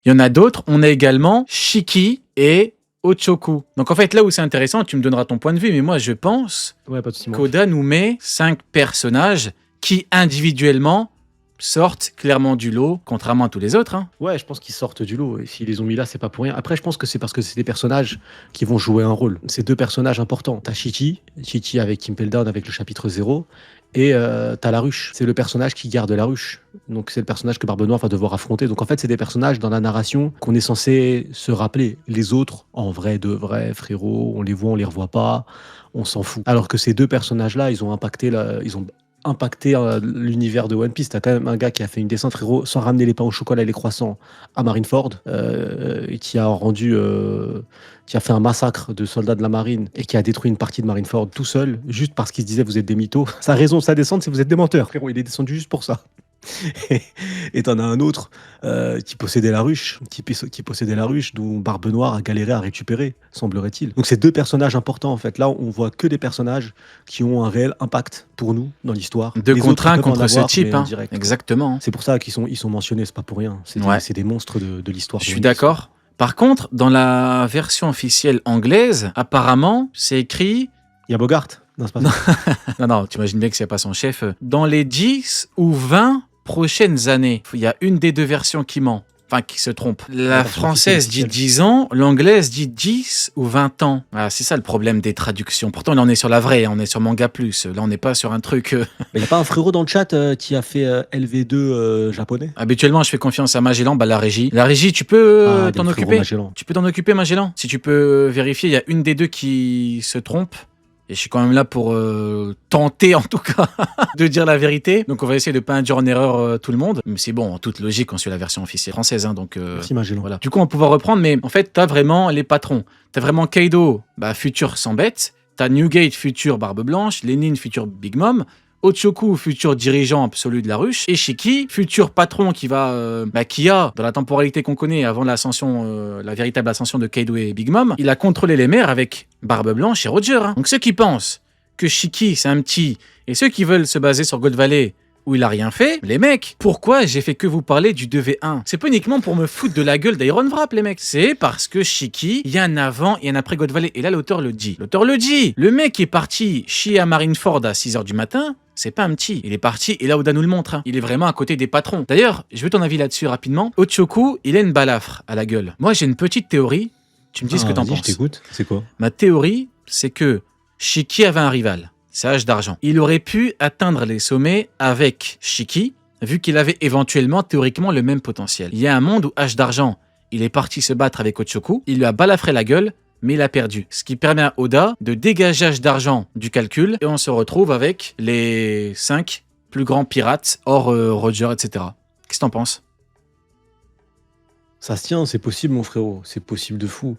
Il y en a d'autres. On a également Shiki et Ochoku. Donc en fait, là où c'est intéressant, tu me donneras ton point de vue, mais moi je pense Ouais, pas de soucis, moi. qu'Oda nous met 5 personnages qui individuellement sortent clairement du lot, contrairement à tous les autres. Hein. Ouais, je pense qu'ils sortent du lot. Et s'ils les ont mis là, c'est pas pour rien. Après, je pense que c'est parce que c'est des personnages qui vont jouer un rôle. C'est deux personnages importants. T'as Chichi avec Impel Down avec le chapitre 0. Et t'as la ruche. C'est le personnage qui garde la ruche. Donc c'est le personnage que Barbe Noire va devoir affronter. Donc en fait, c'est des personnages dans la narration qu'on est censé se rappeler. Les autres, en vrai, de vrai, frérot, on les voit, on les revoit pas, on s'en fout. Alors que ces deux personnages-là, ils ont impacté l'univers de One Piece. T'as quand même un gars qui a fait une descente, frérot, sans ramener les pains au chocolat et les croissants à Marineford, et qui a fait un massacre de soldats de la marine et qui a détruit une partie de Marineford tout seul, juste parce qu'il se disait vous êtes des mythos. Sa raison de sa descente, c'est vous êtes des menteurs, frérot. Il est descendu juste pour ça. Et t'en as un autre qui possédait la ruche, dont Barbe Noire a galéré à récupérer, semblerait-il. Donc c'est deux personnages importants en fait. Là, on voit que des personnages qui ont un réel impact pour nous dans l'histoire. Deux Les contre autres, un ils peuvent en contre ce avoir, type. mais en Hein. direct. Exactement. C'est pour ça ils sont mentionnés, c'est pas pour rien. C'est des monstres de l'histoire. Je suis d'accord. Par contre, dans la version officielle anglaise, apparemment, c'est écrit... Il y a Bogart. Non, c'est pas ça. non, tu imagines bien que c'est pas son chef. Dans les 10 ou 20 prochaines années, il y a une des deux versions qui ment. Enfin, qui se trompe. La française dit 10 ans, l'anglaise dit 10 ou 20 ans. Ah, c'est ça le problème des traductions. Pourtant, là, on est sur la vraie, on est sur Manga Plus. Là, on n'est pas sur un truc... Mais il n'y a pas un frérot dans le chat qui a fait LV2 japonais? Habituellement, je fais confiance à Magellan, la régie. La régie, tu peux t'en occuper? Magellan. Tu peux t'en occuper, Magellan? Si tu peux vérifier, il y a une des deux qui se trompe. Et je suis quand même là pour tenter, en tout cas, de dire la vérité. Donc, on va essayer de ne pas induire en erreur tout le monde. Mais c'est bon, en toute logique, on suit la version officielle française. Hein, donc, merci, Magellan. Voilà. Du coup, on va pouvoir reprendre. Mais en fait, tu as vraiment les patrons. Tu as vraiment Kaido, futur sans bête. Tu as Newgate, futur Barbe Blanche. Lénine, futur Big Mom. Ochoku, futur dirigeant absolu de la ruche, et Shiki, futur patron qui a, dans la temporalité qu'on connaît avant l'ascension, la véritable ascension de Kaido et Big Mom, il a contrôlé les mers avec Barbe Blanche et Roger. Hein. Donc ceux qui pensent que Shiki c'est un petit, et ceux qui veulent se baser sur Gold Valley, où il a rien fait, les mecs, pourquoi j'ai fait que vous parler du 2v1? C'est pas uniquement pour me foutre de la gueule d'Iron Wrap, les mecs. C'est parce que Shiki, il y a un avant et un après God Valley. Et là, l'auteur le dit. Le mec est parti chier à Marineford à 6h du matin. C'est pas un petit. Il est parti et là, Oda nous le montre. Hein. Il est vraiment à côté des patrons. D'ailleurs, je veux ton avis là-dessus rapidement. Ochoku, il a une balafre à la gueule. Moi, j'ai une petite théorie. Tu me dis ce que t'en penses. Je t'écoute. C'est quoi? Ma théorie, c'est que Shiki avait un rival. C'est Hache d'Argent. Il aurait pu atteindre les sommets avec Shiki, vu qu'il avait éventuellement, théoriquement, le même potentiel. Il y a un monde où Hache d'Argent, il est parti se battre avec Ochoku, il lui a balafré la gueule, mais il a perdu. Ce qui permet à Oda de dégager Hache d'Argent du calcul, et on se retrouve avec les 5 plus grands pirates, hors Roger, etc. Qu'est-ce que t'en penses? Ça se tient, c'est possible, mon frérot. C'est possible de fou.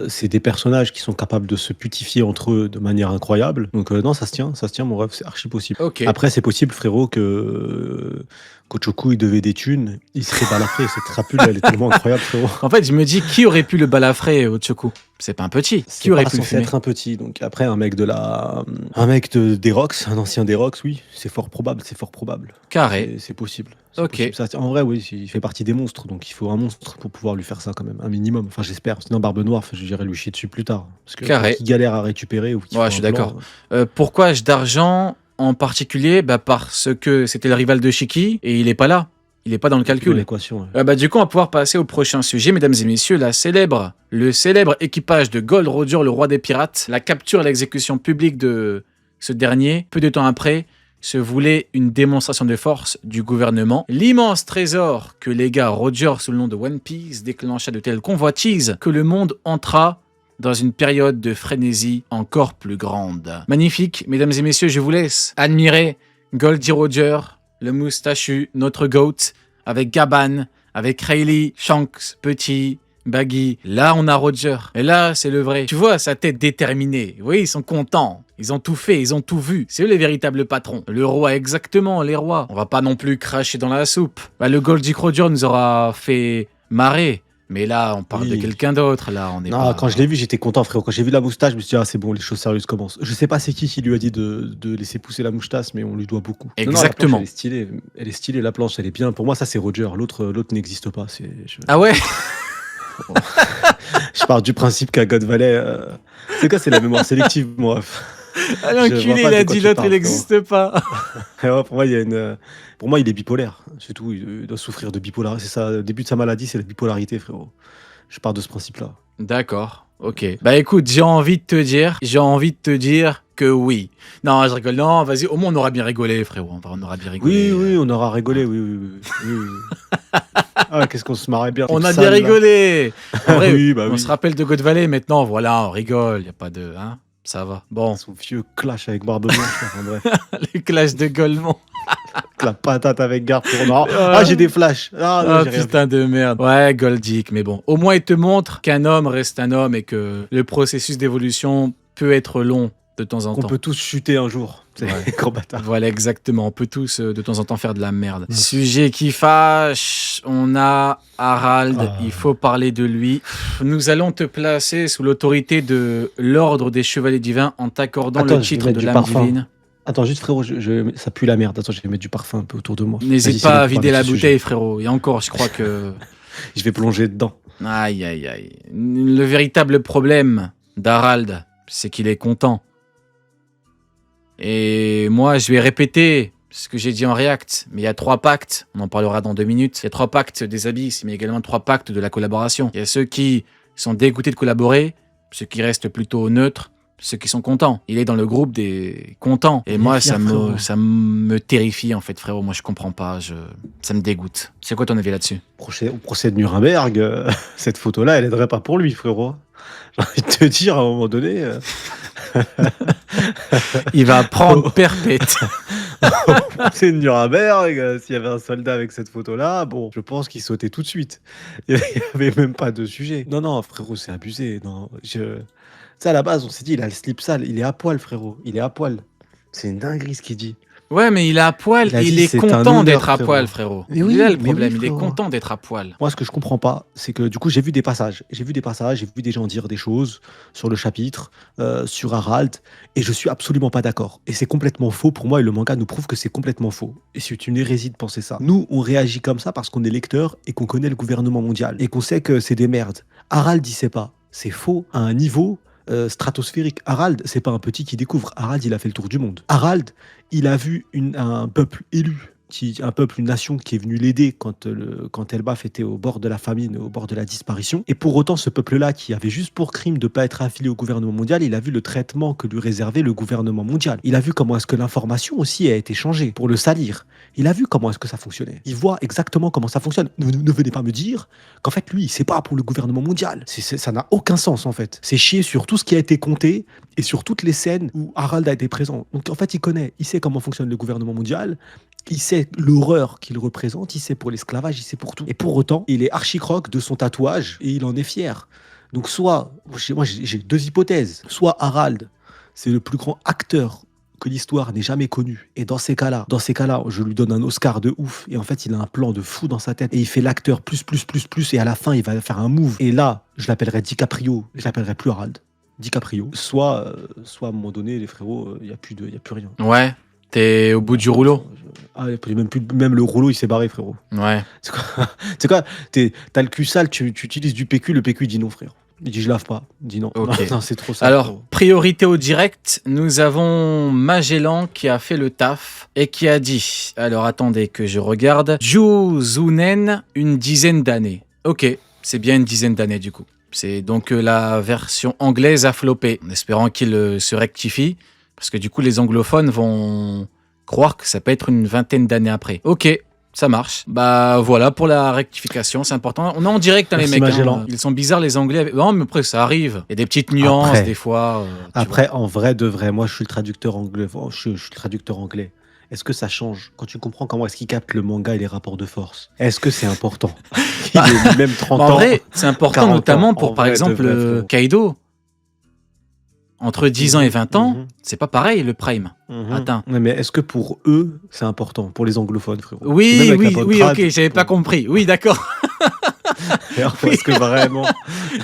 C'est des personnages qui sont capables de se putifier entre eux de manière incroyable. Donc non, ça se tient, mon rêve, c'est archi possible. Okay. Après, c'est possible, frérot, qu'Ochoku, il devait des thunes, il serait balafré. Cette crapule, elle est tellement incroyable, frérot. En fait, je me dis, qui aurait pu le balafrer, Ochoku? C'est pas un petit. Qui aurait pu le fumer? Être un petit. Donc après, un mec des Rocks, un ancien des Rocks, oui, c'est fort probable. Carré. C'est possible. Ok. Ça, en vrai, oui, il fait partie des monstres, donc il faut un monstre pour pouvoir lui faire ça quand même, un minimum. Enfin, j'espère. Sinon, Barbe Noire, j'irai lui chier dessus plus tard. Parce que Carré. il galère à récupérer. Ou ouais, je suis d'accord. Pourquoi Hache d'Argent en particulier? Parce que c'était le rival de Shiki et il est pas là. Il est pas dans le calcul. L'équation. Ouais. Du coup, on va pouvoir passer au prochain sujet, mesdames et messieurs, le célèbre équipage de Gold Roger, le roi des pirates, la capture et l'exécution publique de ce dernier, peu de temps après, se voulait une démonstration de force du gouvernement. L'immense trésor que légua Roger sous le nom de One Piece déclencha de telles convoitises que le monde entra dans une période de frénésie encore plus grande. Magnifique, mesdames et messieurs, je vous laisse admirer Goldie Roger, le moustachu, notre GOAT, avec Gaban, avec Rayleigh, Shanks, Petit, Baggy. Là, on a Roger. Et là, c'est le vrai. Tu vois, sa tête déterminée. Oui, ils sont contents. Ils ont tout fait, ils ont tout vu. C'est eux les véritables patrons. Le roi, exactement, les rois. On va pas non plus cracher dans la soupe. Le Goldie Roger nous aura fait marrer. Mais là, on parle de Oui. quelqu'un d'autre. Là, on est Non, pas. quand je l'ai vu, j'étais content, frérot. Quand j'ai vu la moustache, je me suis dit, ah, c'est bon, les choses sérieuses commencent. Je sais pas c'est qui lui a dit de laisser pousser la moustache, mais on lui doit beaucoup. Non, la planche, elle Exactement. est stylée. Elle est stylée, la planche, elle est bien. Pour moi, ça, c'est Roger. L'autre n'existe pas. Ah ouais. Je pars du principe qu'à God Valley, c'est quoi, c'est la mémoire sélective, moi. Ah, Je vois l'enculé, pas il de a quoi dit tu l'autre, parles, il frérot. n'existe pas. Ouais, pour moi, pour moi, il est bipolaire. C'est tout. Il doit souffrir de bipolarité. C'est ça. Le début de sa maladie, c'est la bipolarité, frérot. Je pars de ce principe-là. D'accord. Ok. Bah écoute, j'ai envie de te dire que oui. Non, je rigole. Non, vas-y. Au moins, on aura bien rigolé, frérot. On aura bien rigolé. Oui, on aura rigolé. Oui. Ah, qu'est-ce qu'on se marrait bien. On truc a sale, bien là. rigolé. En vrai, Oui, bah on oui. se rappelle de God Valley. Maintenant, voilà, on rigole. Y a pas de, hein. Ça va. Bon, Son vieux clash avec Barbe Blanche. Enfin, bref. les clashs de Golemont. La patate avec Garde pour Nord. Ouais. Ah, j'ai des flashs. Ah, non, Ah j'ai rien vu. putain de merde. Ouais, Goldick, mais bon. Au moins, il te montre qu'un homme reste un homme et que le processus d'évolution peut être long de temps en Qu'on temps. peut tous chuter un jour. C'est Ouais. gros bâtard. Voilà, exactement. On peut tous, de temps en temps, faire de la merde. Sujet qui fâche, on a Harald. Ah. Il faut parler de lui. Nous allons te placer sous l'autorité de l'ordre des chevaliers divins en t'accordant Attends, le je vais titre mettre de du l'âme parfum. divine. Attends, juste frérot, ça pue la merde. Attends, je vais mettre du parfum un peu autour de moi. Vas-y, N'hésite c'est bon, pas à on vider parle la de ce bouteille, sujet. frérot. Et encore, je crois que... Je vais plonger dedans. Aïe, aïe, aïe. Le véritable problème d'Harald, c'est qu'il est content. Et moi, je vais répéter ce que j'ai dit en React, mais il y a 3 pactes, on en parlera dans 2 minutes. Il y a 3 pactes des abysses, mais également 3 pactes de la collaboration. Il y a ceux qui sont dégoûtés de collaborer, ceux qui restent plutôt neutres, ceux qui sont contents. Il est dans le groupe des contents. Et Il est moi, fier, frérot. ça me terrifie, en fait, frérot. Moi, je comprends pas. Ça me dégoûte. C'est quoi ton avis là-dessus? Au procès de Nuremberg, cette photo-là, elle aiderait pas pour lui, frérot. J'ai envie de te dire, à un moment donné, Il va prendre perpète. au procès de Nuremberg, s'il y avait un soldat avec cette photo-là, bon, je pense qu'il sautait tout de suite. Il n'y avait même pas de sujet. Non, frérot, c'est abusé. Non, tu sais, à la base, on s'est dit, il a le slip sale. Il est à poil, frérot. Il est à poil. C'est une dinguerie ce qu'il dit. Ouais, mais il est à poil Il a et il dit, est c'est un content honneur, d'être à frérot. poil, frérot. Mais oui, Il a le mais problème, oui, il est frérot. content d'être à poil. Moi, ce que je comprends pas, c'est que du coup, j'ai vu des passages. J'ai vu des gens dire des choses sur le chapitre, sur Harald, et je suis absolument pas d'accord. Et c'est complètement faux pour moi, et le manga nous prouve que c'est complètement faux. Et c'est une hérésie de penser ça. Nous, on réagit comme ça parce qu'on est lecteur et qu'on connaît le gouvernement mondial, et qu'on sait que c'est des merdes. Harald, il sait pas. C'est faux à un niveau stratosphérique. Harald, c'est pas un petit qui découvre. Harald, il a fait le tour du monde. Harald, il a vu un peuple élu. Un peuple, une nation qui est venue l'aider quand Elbaf était au bord de la famine, au bord de la disparition. Et pour autant, ce peuple-là, qui avait juste pour crime de ne pas être affilié au gouvernement mondial, il a vu le traitement que lui réservait le gouvernement mondial. Il a vu comment est-ce que l'information aussi a été changée pour le salir. Il a vu comment est-ce que ça fonctionnait. Il voit exactement comment ça fonctionne. Ne venez pas me dire qu'en fait, lui, c'est pas pour le gouvernement mondial. Ça n'a aucun sens, en fait. C'est chier sur tout ce qui a été compté et sur toutes les scènes où Harald a été présent. Donc, en fait, il sait comment fonctionne le gouvernement mondial. Il sait l'horreur qu'il représente, il sait pour l'esclavage, il sait pour tout. Et pour autant, il est archi-croque de son tatouage et il en est fier. Donc soit, moi j'ai 2 hypothèses. Soit Harald, c'est le plus grand acteur que l'histoire n'ait jamais connu. Et dans ces cas-là, je lui donne un Oscar de ouf. Et en fait, il a un plan de fou dans sa tête. Et il fait l'acteur plus. Et à la fin, il va faire un move. Et là, je l'appellerai DiCaprio. Je l'appellerai plus Harald. DiCaprio. Soit à un moment donné, les frérots, il n'y a plus rien. Ouais, t'es au bout du rouleau. Même le rouleau, il s'est barré, frérot. Ouais. C'est quoi t'as le cul sale, tu utilises du PQ, le PQ il dit non, frère. Il dit je lave pas. Il dit non. Ok. Non, c'est trop sale. Alors, frérot. priorité au direct, nous avons Magellan qui a fait le taf et qui a dit, alors attendez que je regarde, Juzunen, une dizaine d'années. Ok, c'est bien une dizaine d'années du coup. C'est donc la version anglaise a floppé, en espérant qu'il se rectifie, parce que du coup les anglophones vont croire que ça peut être une vingtaine d'années après. Ok, ça marche. Bah voilà pour la rectification, c'est important. On est en direct, hein, les Merci, mecs. Magellan. Ils sont bizarres les Anglais. Non, mais après ça arrive. Il y a des petites nuances Après. des fois. Tu Après, en vrai de vrai, moi je suis le traducteur anglais. Je suis le traducteur anglais. Est-ce que ça change quand tu comprends comment est-ce qu'il capte le manga et les rapports de force? Est-ce que c'est important? Il est même 30 vois. ans. En vrai, c'est important 40 notamment ans, pour en par vrai, de exemple vrai, frérot. Kaido. Entre 10 ans et 20 ans, Mhm. c'est pas pareil le prime. Mhm. Attends. Ouais, mais est-ce que pour eux, c'est important? Pour les anglophones, frérot? Parce que Oui, même avec oui, la bonne oui, trad, ok, j'avais pas compris. Oui, d'accord. Alors, est-ce que vraiment,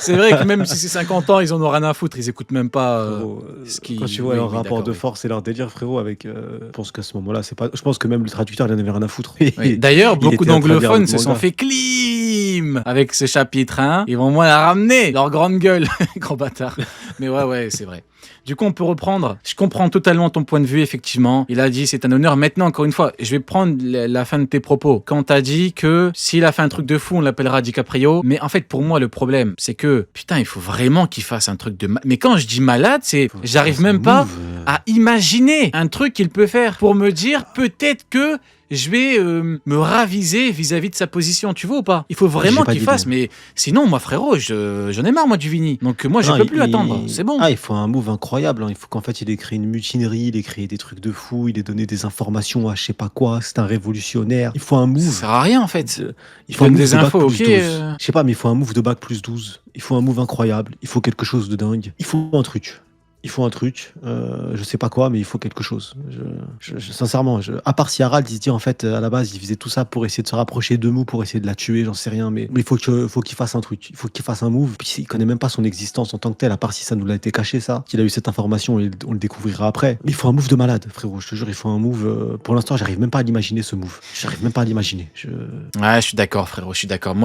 C'est vrai que même si c'est 50 ans, ils en ont rien à foutre, ils écoutent même pas frérot, ce qui. quand tu vois Oui, leur oui, rapport d'accord, de oui. force et leur délire, frérot, avec, je pense qu'à ce moment-là, c'est pas. Je pense que même le traducteur, il en avait rien à foutre. Oui. D'ailleurs, Il beaucoup était à traduire d'anglophones l'autre se sont manga. fait clim avec ce chapitre 1. Ils vont moins la ramener, leur grande gueule, gros bâtard. Mais ouais, c'est vrai. Du coup, on peut reprendre. Je comprends totalement ton point de vue, effectivement. Il a dit c'est un honneur. Maintenant, encore une fois, je vais prendre la fin de tes propos. Quand t'as dit que s'il a fait un truc de fou, on l'appellera DiCaprio. Mais en fait, pour moi, le problème, c'est que, putain, il faut vraiment qu'il fasse un truc de Mais quand je dis malade, c'est, Faut qu'il j'arrive fasse un même pas move. à imaginer un truc qu'il peut faire pour me dire peut-être que je vais me raviser vis-à-vis de sa position, tu vois ou pas? Il faut vraiment J'ai pas qu'il d'idée. fasse, mais sinon, moi frérot, j'en ai marre moi du Vini. Donc moi je Non, peux plus attendre, c'est bon. il faut un move incroyable, hein. Il faut qu'en fait, il ait créé une mutinerie, il ait créé des trucs de fou, il ait donné des informations à je sais pas quoi, c'est un révolutionnaire. Il faut un Ça move. sert à rien en fait. Il Il faut un donne move des de bac infos, plus ok. 12. Je sais pas, mais il faut un move de bac plus 12. Il faut un move incroyable. Il faut quelque chose de dingue. Il faut un truc. Il faut un truc. Je sais pas quoi, mais il faut quelque chose. Sincèrement, à part si Harald, il se dit en fait, à la base, il faisait tout ça pour essayer de se rapprocher de Mou, pour essayer de la tuer, j'en sais rien, mais il faut qu'il fasse un truc. Il faut qu'il fasse un move. Puis il connaît même pas son existence en tant que tel, à part si ça nous l'a été caché, ça. Qu'il a eu cette information et on le découvrira après. Mais il faut un move de malade, frérot. Je te jure, il faut un move. Pour l'instant, j'arrive même pas à l'imaginer ce move. J'arrive même pas à l'imaginer. Ouais, je suis d'accord frérot, je suis d'accord.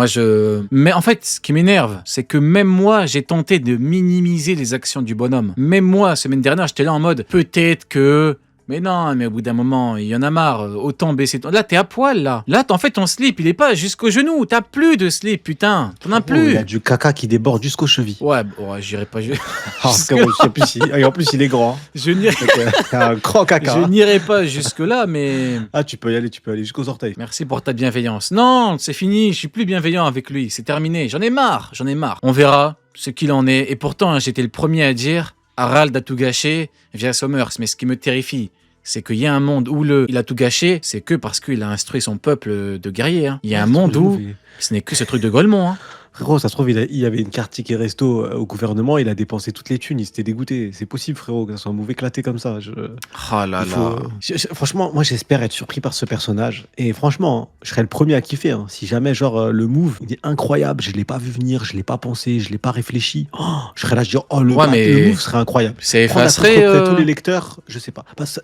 Mais en fait, ce qui m'énerve, c'est que même moi, j'ai tenté de minimiser les actions du bonhomme. Même moi, semaine dernière, j'étais là en mode peut-être que. Mais non, mais au bout d'un moment, il y en a marre. Autant baisser ton. Là, t'es à poil, là. Là, en fait, ton slip, il est pas jusqu'au genou. T'as plus de slip, putain. T'en as Oh, plus. il a du caca qui déborde jusqu'aux chevilles. Ouais, j'irai pas. Ah, frérot, je sais plus si. Et en plus, il est grand. Hein. Je n'irai Donc, un grand caca. je Hein. n'irai pas jusque-là, mais. Ah, tu peux y aller jusqu'aux orteils. Merci pour ta bienveillance. Non, c'est fini, je suis plus bienveillant avec lui, c'est terminé. J'en ai marre. On verra ce qu'il en est. Et pourtant, hein, j'étais le premier à dire Harald a tout gâché via Sommers. Mais ce qui me terrifie, c'est qu'il y a un monde où il a tout gâché, c'est que parce qu'il a instruit son peuple de guerriers. Hein. Il y a un monde où ce n'est que ce truc de Golemont. Hein. Frérot, ça se trouve, il y avait une carte ticket resto au gouvernement, il a dépensé toutes les thunes, il s'était dégoûté. C'est possible, frérot, que ça soit un move éclaté comme ça. Oh là Il faut, là. franchement, moi j'espère être surpris par ce personnage. Et franchement, je serais le premier à kiffer. Hein. Si jamais, genre, le move, il est incroyable, je l'ai pas vu venir, je l'ai pas pensé, je l'ai pas réfléchi. Oh, je serais là, je dis, oh, le move serait incroyable. Ça Prendre la effacerait. contre tous les lecteurs, je sais pas.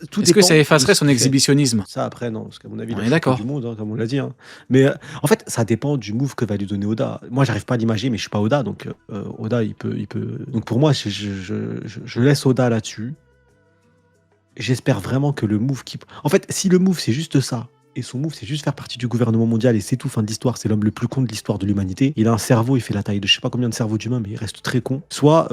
Tout Est-ce que dépend ça effacerait de ce son qu'il fait. exhibitionnisme? Ça, après, non, parce qu'à mon avis, On il est a d'accord. du monde, hein, comme on l'a dit. Hein. Mais en fait, ça dépend du move que va lui donner Oda. Moi, j'arrive pas à l'imaginer, mais je suis pas Oda, donc Oda, il peut. Donc pour moi, je laisse Oda là-dessus. J'espère vraiment que le move qui. En fait, si le move c'est juste ça, et son move c'est juste faire partie du gouvernement mondial et c'est tout, fin de l'histoire, c'est l'homme le plus con de l'histoire de l'humanité. Il a un cerveau, il fait la taille de je sais pas combien de cerveaux d'humain, mais il reste très con. Soit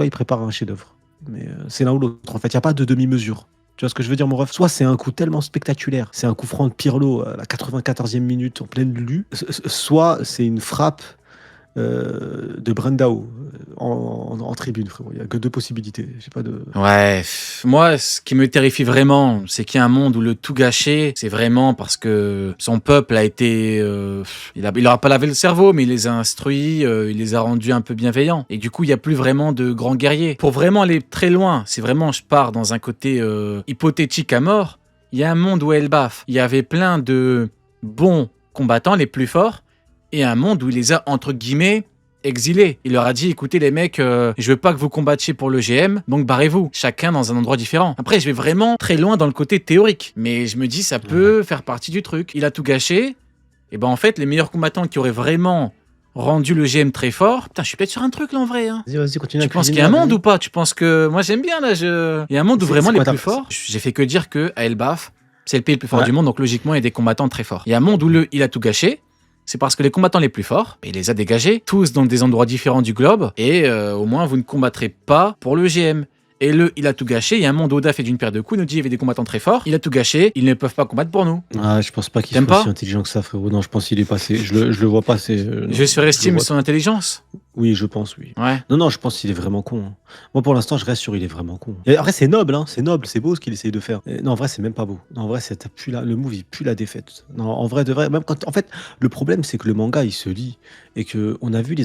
il prépare un chef-d'œuvre. Mais c'est l'un ou l'autre. En fait, il n'y a pas de demi-mesure. Tu vois ce que je veux dire, mon ref? Soit c'est un coup tellement spectaculaire, c'est un coup franc de Pirlo à la 94e minute en pleine lue, soit c'est une frappe de Brandao en tribune, frérot. Il n'y a que deux possibilités. J'ai pas de. Ouais, moi, ce qui me terrifie vraiment, c'est qu'il y a un monde où le tout gâché, c'est vraiment parce que son peuple a été... il aura pas lavé le cerveau, mais il les a instruits, il les a rendus un peu bienveillants. Et du coup, il n'y a plus vraiment de grands guerriers. Pour vraiment aller très loin, si vraiment je pars dans un côté hypothétique à mort, il y a un monde où Elbaf, il y avait plein de bons combattants, les plus forts, et un monde où il les a, entre guillemets, exilés. Il leur a dit, écoutez les mecs, je veux pas que vous combattiez pour le GM, donc barrez-vous, chacun dans un endroit différent. Après, je vais vraiment très loin dans le côté théorique, mais je me dis, ça peut faire partie du truc. Il a tout gâché, et ben en fait, les meilleurs combattants qui auraient vraiment rendu le GM très fort, putain, je suis peut-être sur un truc là en vrai. Hein. Vas-y, continue. Tu penses qu'il y a un monde ou pas? Tu penses que... Moi j'aime bien là, il y a un monde où vraiment les plus forts... J'ai fait que dire que à Elbaf, c'est le pays le plus fort du monde, donc logiquement il y a des combattants très forts. Il y a un monde où il a tout gâché, c'est parce que les combattants les plus forts, il les a dégagés, tous dans des endroits différents du globe, et au moins vous ne combattrez pas pour le GM. Et il a tout gâché, il y a un monde où Oda fait d'une paire de coups, nous dit il y avait des combattants très forts, il a tout gâché, ils ne peuvent pas combattre pour nous. Ah, je pense pas qu'il soit aussi intelligent que ça, frérot. Non, je pense qu'il est passé. Je le vois pas. Je surestime son intelligence. Oui, je pense, oui. Ouais. Non, je pense qu'il est vraiment con. Hein. Moi, pour l'instant, je reste sur il est vraiment con. Et après, c'est noble, hein. C'est noble, c'est beau ce qu'il essaye de faire. Et non, en vrai, c'est même pas beau. Non, en vrai, le move, il pue la défaite. Non, en vrai, de vrai, même quand. En fait, le problème, c'est que le manga, il se lit. et que on a vu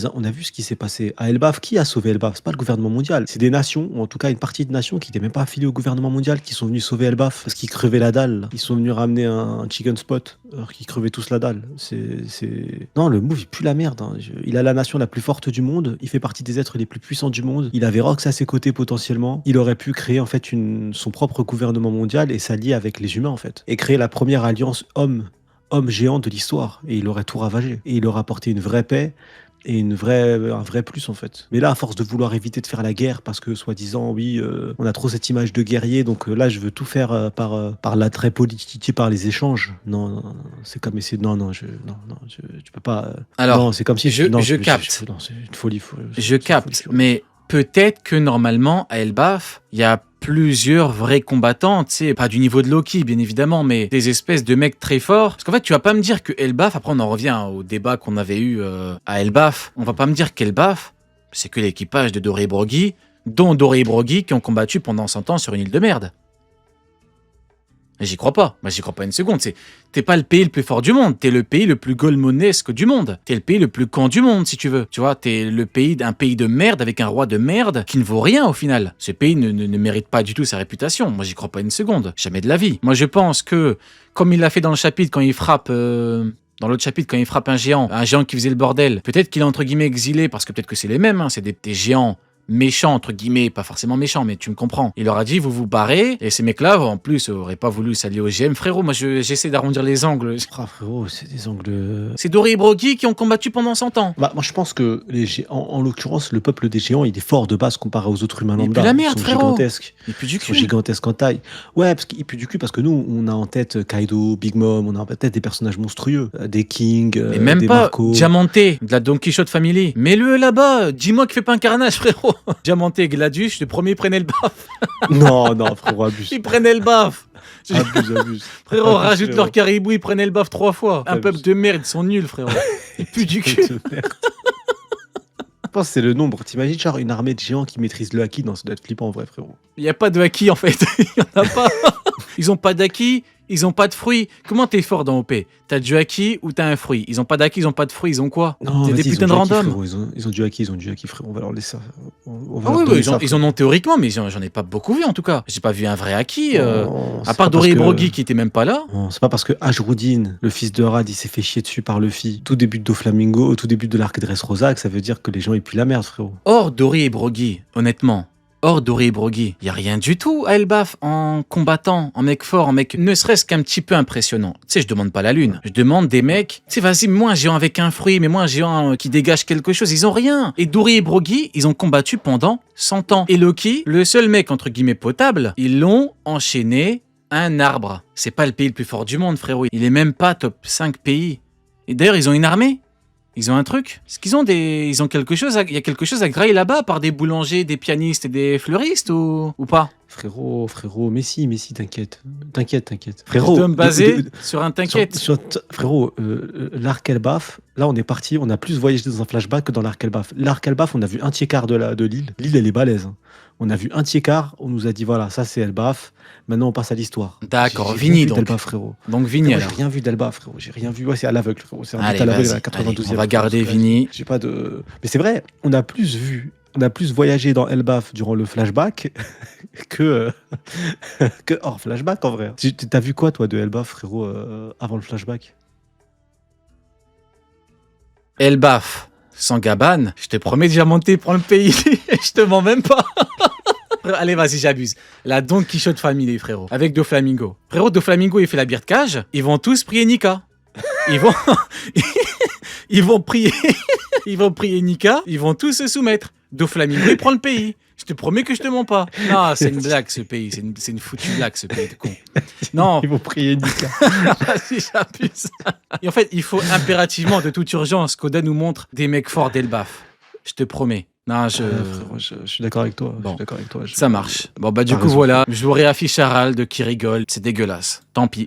ce qui s'est passé à Elbaf. Qui a sauvé Elbaf? C'est pas le gouvernement mondial, c'est des nations, ou en tout cas une partie de nations qui n'étaient même pas affiliées au gouvernement mondial, qui sont venus sauver Elbaf parce qu'ils crevaient la dalle, là. Ils sont venus ramener un chicken spot alors qu'ils crevaient tous la dalle. Non, le move il pue la merde, hein. Il a la nation la plus forte du monde, il fait partie des êtres les plus puissants du monde, il avait Rox à ses côtés potentiellement, il aurait pu créer en fait son propre gouvernement mondial et s'allier avec les humains en fait, et créer la première alliance homme géant de l'histoire, et il aurait tout ravagé, et il aurait apporté une vraie paix et un vrai plus en fait. Mais là, à force de vouloir éviter de faire la guerre parce que soi-disant oui, on a trop cette image de guerrier, donc là je veux tout faire par l'attrait politique, par les échanges. Non, c'est comme essayer de tu peux pas. Alors, Non, c'est comme si je capte. Non, c'est une folie. Je capte, mais peut-être que normalement, à Elbaf, il y a plusieurs vrais combattants, tu sais, pas du niveau de Loki, bien évidemment, mais des espèces de mecs très forts. Parce qu'en fait, tu vas pas me dire que Elbaf, après on en revient au débat qu'on avait eu à Elbaf, on va pas me dire qu'Elbaf, c'est que l'équipage de Doré Broggy, dont Doré Broggy, qui ont combattu pendant 100 ans sur une île de merde. Et j'y crois pas. Moi, j'y crois pas une seconde. T'es pas le pays le plus fort du monde. T'es le pays le plus golemonesque du monde. T'es le pays le plus con du monde, si tu veux. Tu vois, t'es un pays de merde avec un roi de merde qui ne vaut rien au final. Ce pays ne mérite pas du tout sa réputation. Moi, j'y crois pas une seconde. Jamais de la vie. Moi, je pense que, comme il l'a fait dans le chapitre quand il frappe... Dans l'autre chapitre, quand il frappe un géant qui faisait le bordel, peut-être qu'il est entre guillemets exilé, parce que peut-être que c'est les mêmes, hein, c'est des géants méchants, entre guillemets, pas forcément méchants, mais tu me comprends. Il leur a dit, vous vous barrez, et ces mecs-là, en plus, auraient pas voulu s'allier au GM. Frérot, moi, j'essaie d'arrondir les angles. Ah, frérot, c'est des angles... C'est Doré et Broggy qui ont combattu pendant 100 ans. Bah, moi, je pense que, en l'occurrence, le peuple des géants, il est fort de base comparé aux autres humains lambda. Il pue la merde, ils sont frérot. Gigantesques. Il pue du Ils cul. sont gigantesques en taille. Ouais, parce qu'ils puent du cul, parce que nous, on a en tête Kaido, Big Mom, on a en tête des personnages monstrueux. Des Kings, Mais même des pas Marco. Diamanté, de la Don Quichotte Family. Mets-le là-bas, dis-moi qu'il fait pas un carnage, frérot. Diamanté, Gladius, le premier, prenait le baf. Non, frérot, abuse. Ils prenaient le baf. Abuse. Frérot, Abuse, rajoute frérot. leur caribou, ils prenaient le baf 3 fois. Un Abuse. peuple de merde, ils sont nuls, frérot. Ils puent du cul. Je pense que c'est le nombre. T'imagines, genre, une armée de géants qui maîtrise le haki? Non, ça doit être flippant en vrai, frérot. Il n'y a pas de haki en fait, il n'y en a pas. Ils ont pas d'acquis, ils ont pas de fruits. Comment t'es fort dans OP? T'as du acquis ou t'as un fruit? Ils ont pas d'acquis, ils ont pas de fruits, ils ont quoi? Non, T'es des vas-y, putains de ils ont du haki, random. frérot. Ils ont du haki, frérot. On va leur laisser ça. On va Ah leur oui, donner oui, ça, ils en ont théoriquement, mais j'en ai pas beaucoup vu en tout cas. J'ai pas vu un vrai acquis. Non, À c'est part pas Doré et parce que- Broggy qui était même pas là. Non, c'est pas parce que Ajroudine, le fils de Rad, il s'est fait chier dessus par Luffy, tout début de Doflamingo, au tout début de l'arc Dressrosa, que ça veut dire que les gens ils puent la merde, frérot. Hors Doré et Broggy, honnêtement. Hors Doré et Broggy, y a rien du tout à Elbaf en combattant, en mec fort, en mec ne serait-ce qu'un petit peu impressionnant. Tu sais, je demande pas la lune, je demande des mecs, tu sais, vas-y, moi un géant avec un fruit, mais moi un géant qui dégage quelque chose, ils ont rien. Et Doré et Broggy, ils ont combattu pendant 100 ans. Et Loki, le seul mec entre guillemets potable, ils l'ont enchaîné à un arbre. C'est pas le pays le plus fort du monde, frérot. Il est même pas top 5 pays. Et d'ailleurs, ils ont une armée. Ils ont un truc. Est-ce qu'ils ont ils ont quelque chose il y a quelque chose à grailler là-bas, par des boulangers, des pianistes et des fleuristes ou pas? Frérot, mais si, t'inquiète. T'inquiète. Je dois me baser sur un t'inquiète. Frérot, l'arc Elbaf, là on est parti, on a plus voyagé dans un flashback que dans l'arc Elbaf. L'arc Elbaf, on a vu un tiers quart de l'île. L'île, elle est balèze, hein. On a vu un tiers quart, on nous a dit voilà, ça c'est Elbaf. Maintenant on passe à l'histoire. D'accord, J'ai Vini rien vu donc. d'Elbaf, frérot. Donc Vini Frérot, alors. j'ai rien vu d'Elbaf, frérot. J'ai rien vu. Ouais, c'est à l'aveugle, frérot. C'est un Allez, but à l'aveugle à vas-y, 92e. on va garder frérot. Vini. J'ai pas de. Mais c'est vrai, on a plus voyagé dans Elbaf durant le flashback que hors flashback en vrai. T'as vu quoi toi de Elbaf, frérot, avant le flashback? Elbaf, sans Gabane, je te promets Diamanté prends le pays. Je te mens même pas. Allez, vas-y, j'abuse. La Don Quichotte Family, frérot. Avec Doflamingo. Frérot, Doflamingo, il fait la bière de cage. Ils vont tous prier Nika. Ils vont... ils vont prier... ils vont prier Nika. Ils vont tous se soumettre. Doflamingo, il prend le pays. Je te promets que je te mens pas. Non, c'est une blague, ce pays. C'est une foutue blague, ce pays de con. Non. Ils vont prier Nika. Vas-y, j'abuse. Et en fait, il faut impérativement, de toute urgence, qu'Oda nous montre des mecs forts d'Elbaf. Je te promets. Non, Frérot, je suis d'accord avec toi. Bon. Je suis d'accord avec toi. Ça marche. Bon, bah, du T'as coup, raison. voilà. Je vous réaffiche Harald qui rigole. C'est dégueulasse. Tant pis.